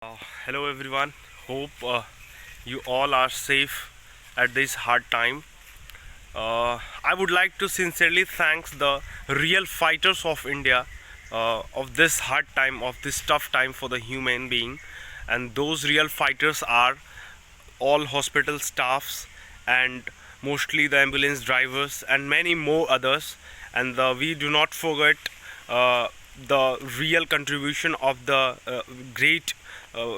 Hello everyone. Hope you all are safe at this hard time. I would like to sincerely thank the real fighters of India of this hard time, of this tough time for the human being, and those real fighters are all hospital staffs and mostly the ambulance drivers and many more others. And we do not forget uh, the real contribution of the great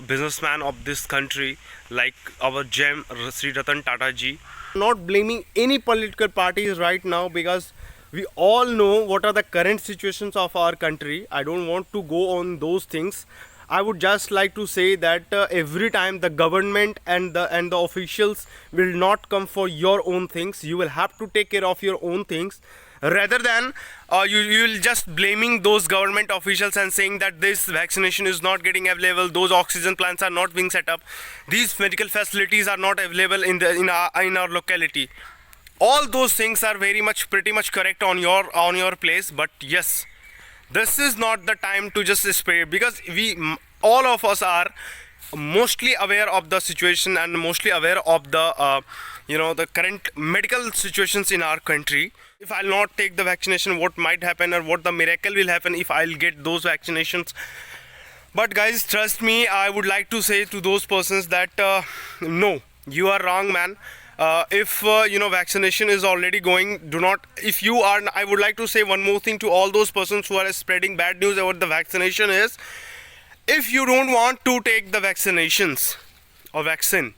businessman of this country, like our gem Sri Ratan Tata ji. Not blaming any political parties right now, because we all know what are the current situations of our country. I don't want to go on those things. I would just like to say that every time the government and the officials will not come for your own things, you will have to take care of your own things, rather than you will just blaming those government officials and saying that this vaccination is not getting available, those oxygen plants are not being set up, these medical facilities are not available in our locality. All those things are pretty much correct on your place, but yes, this is not the time to just spray, because all of us are mostly aware of the situation and mostly aware of the the current medical situations in our country. If I'll not take the vaccination, what might happen, or what the miracle will happen if I'll get those vaccinations. But guys, trust me, I would like to say to those persons that no, you are wrong, man. If vaccination is already going, do not, if you are, I would like to say one more thing to all those persons who are spreading bad news about the vaccination is, if you don't want to take the vaccinations or vaccine,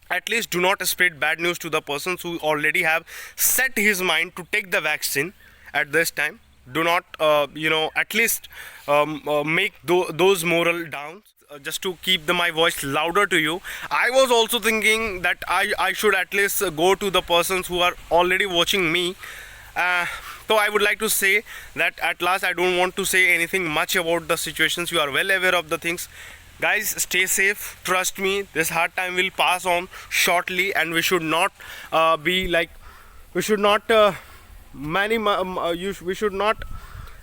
at least do not spread bad news to the persons who already have set his mind to take the vaccine at this time. Do not at least make those moral downs, just to keep my voice louder to you. I was also thinking that I should at least go to the persons who are already watching me. So I would like to say that at last I don't want to say anything much about the situations. You are well aware of the things. Guys, stay safe. Trust me, this hard time will pass on shortly, and we should not we should not we should not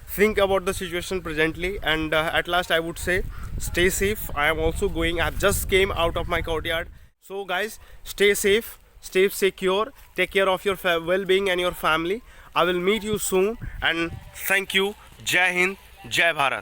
think about the situation presently. And at last I would say, stay safe. I am also going, I have just came out of my courtyard. So guys, stay safe, stay secure, take care of your well-being and your family. I will meet you soon, and thank you. Jai Hind, Jai Bharat.